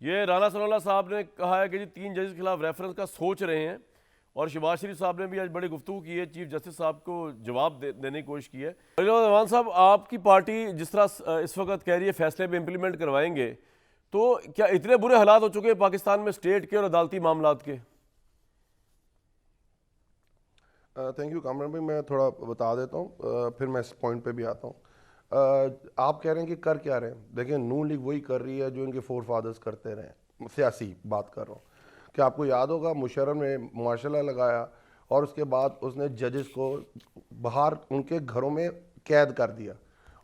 ये राणा सरोला साहब ने कहा है कि जी 3 जजेस के खिलाफ रेफरेंस का सोच रहे हैं, और शहबाज शरीफ साहब ने भी आज बड़ी गुफ्तगू की है, चीफ जस्टिस साहब को जवाब देने की कोशिश की है। रमान साहब, आपकी पार्टी जिस तरह इस वक्त कह रही है फैसले पे इम्प्लीमेंट करवाएंगे, तो क्या इतने बुरे हालात हो चुके हैं पाकिस्तान में स्टेट के और अदालती मामलात के? थैंक यू कामरान भाई, मैं थोड़ा बता देता हूँ, फिर मैं इस पॉइंट पे भी आता हूँ। आप कह रहे हैं कि कर क्या रहे हैं? देखिए, नून लीग वही कर रही है जो इनके फोर फादर्स करते रहे। सियासी बात कर रहा हूँ कि आपको याद होगा मुशर्रफ ने मार्शल लॉ लगाया और उसके बाद उसने जजेस को बाहर उनके घरों में कैद कर दिया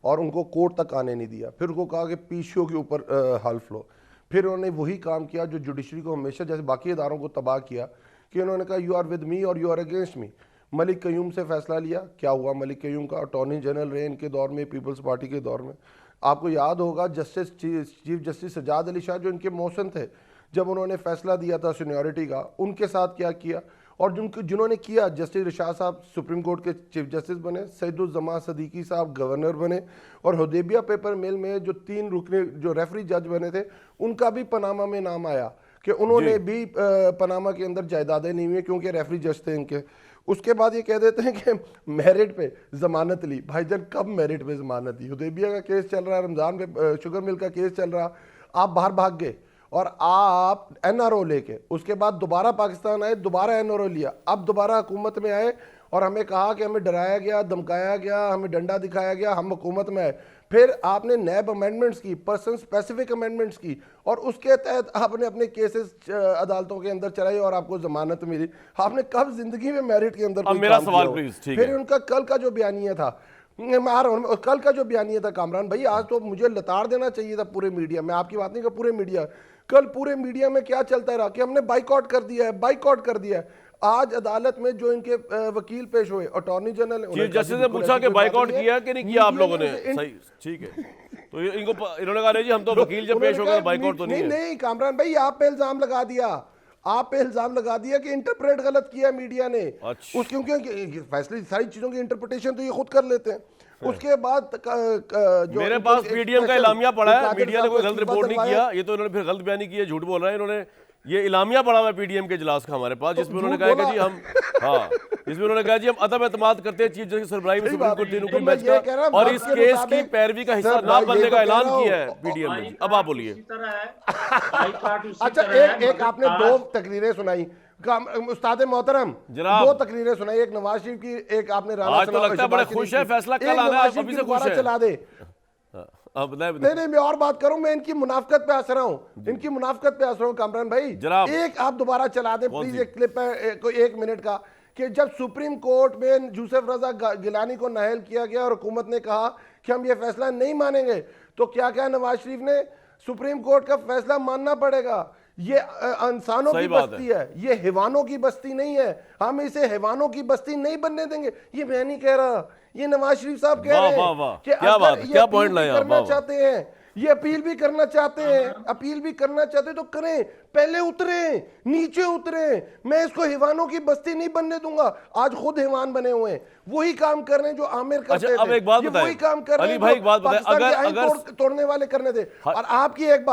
और उनको कोर्ट तक आने नहीं दिया। फिर उनको कहा कि पीसीओ के ऊपर हल्फ लो। फिर उन्होंने वही काम किया जो जुडिशरी को हमेशा जैसे बाकी इदारों को तबाह किया, कि उन्होंने कहा यू आर विद मी और you are against me. Malik Qayyum से फैसला लिया, क्या हुआ? मलिक कयूम का अटॉर्नी जनरल रहे इनके दौर में, पीपल्स पार्टी के दौर में। आपको याद होगा justice chief justice Sajjad Ali Shah जो इनके मौसन थे, जब उन्होंने फैसला दिया था सीनियरिटी का, उनके साथ क्या किया? और जिन्होंने किया, जस्टिस रिशाद साहब सुप्रीम कोर्ट के चीफ जस्टिस बने, सईदुज्जमान सदीकी साहब गवर्नर बने, और हुदैबिया पेपर मिल में जो 3 रुकने जो रेफरी जज बने थे, उनका भी पनामा में नाम आया कि उन्होंने भी पनामा के अंदर जायदादें नहीं हुई क्योंकि रेफरी जज थे इनके। उसके बाद ये कह देते हैं कि मेरिट पे जमानत ली। भाईजान, कब मेरिट पे जमानत दी? हुदैबिया का केस चल रहा है, रमजान पे शुगर मिल का केस चल रहा, आप बाहर भाग गए और आप एनआरओ लेके उसके बाद दोबारा पाकिस्तान आए, दोबारा एनआरओ लिया, अब दोबारा हुकूमत में आए और हमें कहा कि हमें डराया गया, धमकाया गया, हमें डंडा दिखाया गया, हम हुकूमत में आए। फिर आपने नैब अमेंडमेंट्स की, पर्सन स्पेसिफिक अमेंडमेंट्स की, और उसके तहत आपने अपने केसेस अदालतों के अंदर चलाए और आपको जमानत मिली। आपने कब जिंदगी में मेरिट के अंदर कोई मेरा काम सवाल किया? प्लीज, ठीक फिर है। उनका कल का जो बयानिया था, मैं आ रहा हूं, कल का जो बयानिया था कामरान भाई, आज तो मुझे लताड़ देना चाहिए था पूरे मीडिया में। आपकी बात नहीं कर, पूरे मीडिया, कल पूरे मीडिया में क्या चलता रहा कि हमने बाइकआउट कर दिया है, बाइकआउट कर दिया है। आज अदालत में जो इनके वकील पेश हुए, अटॉर्नी जनरल, चीफ जस्टिस ने पूछा कि बाइकआउट किया कि नहीं किया आप लोगों ने? सही, ठीक है। तो इनको इन्होंने कहा नहीं जी, हम तो वकील जब पेश हो गए बाइकआउट तो नहीं है। नहीं कामरान भाई, आप पे इल्जाम लगा दिया, आप पे इल्जाम लगा दिया कि इंटरप्रेट गलत किया मीडिया ने। अच्छा। उस क्योंकि फैसले सारी चीजों की इंटरप्रिटेशन तो ये खुद कर लेते हैं। उसके बाद जो मेरे पास पीडीएम का इलामिया पड़ा है, मीडिया ने कोई गलत रिपोर्ट नहीं किया, ये तो इन्होंने फिर गलत बयानी की है, झूठ बोल रहे हैं इन्होंने। ये इलामिया पड़ा हुआ है पीडीएम के इजलास का हमारे पास, जिसमें उन्होंने कहा कि जी हम, हाँ, जिसमें उन्होंने कहा जी हम अदम एतमाद करते हैं चीफ जस्टिस सरबराही में सुप्रीम कोर्ट 3 रुकनी बेंच का, और इस केस की पैरवी का हिस्सा ना बनने का ऐलान किया है पीडीएम ने। अब आप बोलिए। अच्छा, एक आपने 2 तकरीरें सुनाई उस्ताद मोहतरम, 2 तकरीरें सुनाई, एक नवाज शरीफ की, एक आपने राणा आज तो लगता है बड़े खुश है, फैसला कल आना है, अभी से खुश है। चला दे। नहीं, मैं और बात करूं, मैं इनकी मुनाफकत पे हंस रहा हूं, इनकी मुनाफकत पे हंस रहा हूं कामरान भाई। एक आप दोबारा चला दे प्लीज, एक क्लिप है कोई 1 मिनट का, कि जब सुप्रीम कोर्ट में यूसुफ रजा गिलानी को नाअहल किया गया और हुकूमत ने कहा कि हम ये फैसला नहीं मानेंगे, तो क्या क्या नवाज शरीफ ने, सुप्रीम कोर्ट का फैसला मानना पड़ेगा, ये इंसानों की बस्ती है, ये हैवानों की बस्ती नहीं है, हम इसे हैवानों की बस्ती नहीं बनने देंगे। ये मैं नहीं कह रहा, ये नवाज शरीफ साहब कह रहे हैं कि अगर ये अपील भी करना चाहते हैं, ये अपील भी करना चाहते हैं, अपील भी करना चाहते तो करें, पहले उतरे, नीचे उतरे। मैं इसको हैवानों की बस्ती नहीं बनने दूंगा। आज खुद हैवान बने हुए हैं, वही काम कर रहे हैं जो आमिर करते थे। अब एक बात ये बताएं वही काम कर रहे हैं भाई, एक बात बताएं, अगर तोड़ने वाले करने थे। और आपकी एक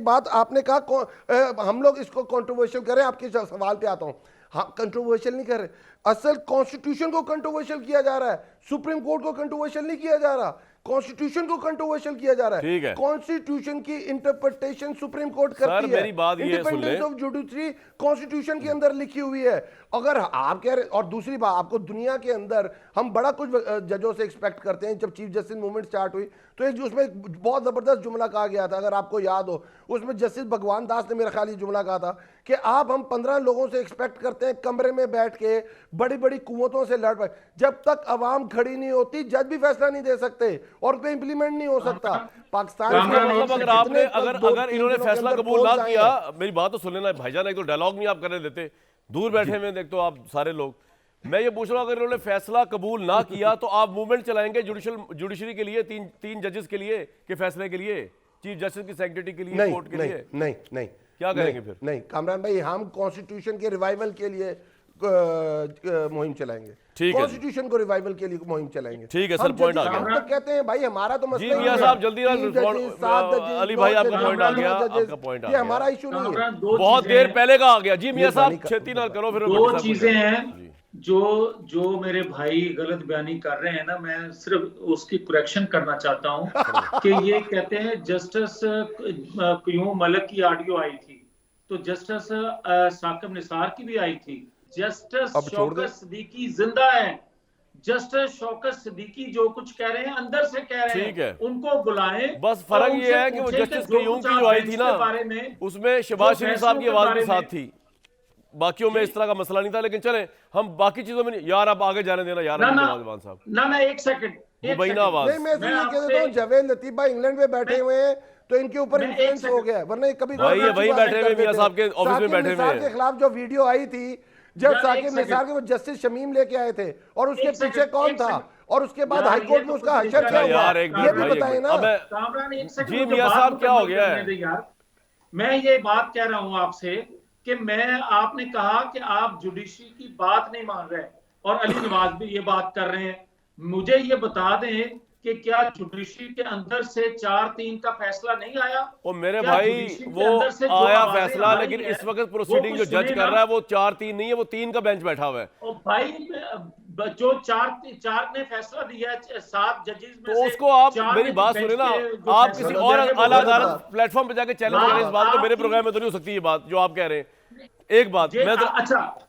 बात आपने कहा हम लोग इसको कंट्रोवर्शियल करें, आपके सवाल पे आता हूं। हाँ, कंट्रोवर्शियल नहीं कर रहे, असल कॉन्स्टिट्यूशन को कंट्रोवर्शियल किया जा रहा है, सुप्रीम कोर्ट को कंट्रोवर्शियल नहीं किया जा रहा, कॉन्स्टिट्यूशन को कंट्रोवर्शियल किया जा रहा है। कॉन्स्टिट्यूशन की इंटरप्रिटेशन सुप्रीम कोर्ट करती है, मेरी बात ये इंडिपेंडेंस ऑफ जुडिशरी कॉन्स्टिट्यूशन के अंदर लिखी हुई है। अगर आप कह रहे, और दूसरी बात, आपको दुनिया के अंदर हम बड़ा कुछ जजों से एक्सपेक्ट करते हैं। जब चीफ जस्टिस मूवमेंट स्टार्ट हुई तो एक उसमें बहुत जबरदस्त जुमला कहा गया था, अगर आपको याद हो, उसमें जस्टिस भगवान दास ने मेरा ख्याल ये जुमला कहा था कि हम 15 लोगों से एक्सपेक्ट करते हैं कमरे में बैठ के बड़ी बड़ी कुव्वतों से लड़ पाए, जब तक अवाम खड़ी नहीं होती जज भी फैसला नहीं दे सकते और पे इंप्लीमेंट नहीं हो सकता। पाकिस्तान मतलब अगर आपने अगर इन्होंने फैसला कबूल ना किया, मेरी बात तो सुन लेना भाईजान, एक तो डायलॉग नहीं आप करने देते, दूर बैठे हुए देख तो आप सारे लोग। मैं ये पूछ रहा हूं, अगर इन्होंने फैसला कबूल ना किया तो आप मूवमेंट चलाएंगे जुडिशरी के लिए, तीन जजेस के लिए के फैसले के लिए, चीफ जस्टिस की सेक्रेटरी के लिए, कोर्ट के लिए? नहीं, क्या करेंगे फिर? नहीं कामरान भाई, हम कॉन्स्टिट्यूशन के रिवाइवल के लिए मुहिम चलाएंगे, ठीक है जी। कॉन्स्टिट्यूशन को रिवाइवल के लिए मुहिम चलाएंगे। ठीक है सर, हम पॉइंट आ जज- गया। हम तो कहते हैं भाई हमारा तो मसला जी ही मियां नहीं साहब है। जल्दी 3 जजेस, 7 जजेस, अली भाई 9 आपका जजेस, पॉइंट आ गया, 9 जजेस, आपका पॉइंट आ ये गया। हमारा इशू नहीं है। कामरान, दो बहुत चीजें देर हैं। पहले का आ गया जी मियां साहब, मेहरबानी कर- छेती ना करो फिर दो भट्टी साहब को चीजें जाए। हैं जी। जो मेरे भाई गलत बयानी कर रहे हैं ना, मैं सिर्फ उसकी करेक्शन करना चाहता हूं कि ये कहते हैं जस्टिस क्यूम मलिक की ऑडियो आई थी, तो जस्टिस साकिब निसार की भी आई थी। जस्टिस अब छोड़ दे। शौकत सिद्दीकी जिंदा है। जस्टिस शौकत सिद्दीकी जो कुछ कह रहे हैं अंदर से कह रहे ठीक हैं, है। उनको बुलाएं। बस और फर्क ये उनसे है कि वो पूछें जस्टिस जो कयूम कुछ की आप जो आई बेंच थी के ना, बारे में, उसमें शहबाज शरीफ साहब की फैसलों के आवाज भी बारे साथ में- थी, बाकियों में इस तरह का मसला नहीं था। लेकिन चले हम बाकी चीजों में नहीं, यार आप आगे जाने देना यार ना अली ना जवान साहब, ना एक सेकंड, मुबैना आवाज। नहीं, मैं सिर्फ ये कह आपसे- देता हूँ जावेद लतीफ भाई इंग्लैंड में बैठे हुए हैं तो इनके ऊपर मैं एक इन्फ्लुएंस हो सेकंड- गया है, वरना ये कभी भाई, ये अच्छी वही बातें बैठे कर हुए मियां देते साहब के हैं। ऑफिस में साकिब बैठे हुए निसार हैं। के खिलाफ जो वीडियो आई थी, जब यार, साकिब एक निसार सेकंड। को जस्टिस शमीम लेके आए थे और उसके एक पीछे सेकंड, कौन एक था, सेकंड। और उसके बाद यार, हाईकोर्ट ये में तो उसका कुछ हशर क्या दिक्कत हुआ, है यार एक ये मिनट भी भाई, बताएं ना। अब मैं कामरान एक सेकंड, जी मुझे मियां बात साहब तो क्या हो करने गया दे यार। मैं ये बात कह रहा हूं आपसे कि आपने कहा कि आप जुडिशरी की बात नहीं मान रहे, और अली नवाज भी ये बात कर रहे हैं। मुझे ये बता दें कि क्या जुडिशरी के अंदर से 4-3 का फैसला नहीं आया? और मेरे क्या भाई जुडिशरी के वो अंदर से जो आया आवाजें फैसला, आ रही लेकिन हैं, इस वक्त वो प्रोसीडिंग जो कुछ जज सुने कर ना। रहा है वो 4-3 नहीं है, वो 3 का बेंच बैठा हुआ है। और भाई जो चार ने फैसला दिया है, 7 जजेस में तो से उसको आप 4 मेरी ने बात बेंच सुने ना, के जो आप फैसला किसी दिया और है, वो आला गलत अदालत बात। प्लेटफॉर्म पे जाके चैलेंज हाँ, करें इस बात को, मेरे आपकी- प्रोग्राम में तो नहीं हो सकती ये बात जो आप कह रहे हैं। एक बात मैं अच्छा,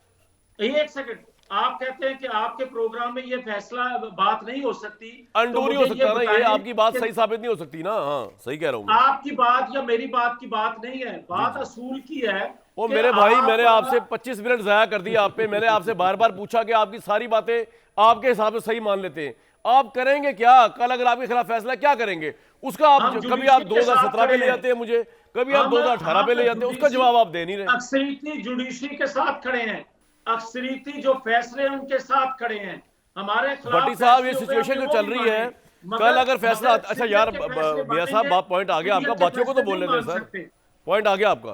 एक सेकंड, आप कहते हैं कि आपके प्रोग्राम में ये फैसला बात नहीं हो सकती, अंडू तो नहीं हो मुझे सकता ना, ये बताएं आपकी बात कि सही साबित नहीं हो सकती ना। हाँ सही कह रहा हूँ मैं। आपकी बात या मेरी बात की बात नहीं है, बात असूल की है। ओ कि मेरे भाई, आप- मैंने आपसे 25 मिनट जाया कर दिया आप पे। मैंने आपसे बार बार पूछा कि आपकी सारी बातें आपके हिसाब से सही मान लेते हैं, आप करेंगे क्या? कल अगर आपके खिलाफ फैसला क्या करेंगे उसका? आप हम कभी आप जुडिशरी के साथ 2017 पे ले खड़े हैं। जाते हैं मुझे, कभी आप हम- 2018 पे ले हम जाते हैं, उसका जुडिशरी- जवाब आप दे नहीं रहे। अक्सरीती जुडिशरी के साथ खड़े हैं, अक्सरीती जो फैसले हैं उनके साथ खड़े हैं। हमारे खिलाफ भट्टी साहब, ये फैसले सिचुएशन हुए, जो वो चल भी रही है, माने। कल अगर फैसला मगर अच्छा यार सीनियर के फैसले मियां साहब मानेंगे, बात पॉइंट आ गया आपका, सीनियर के बाकियों को तो फैसले बोलने नहीं दें मान सर, सकते। पॉइंट आ गया आपका।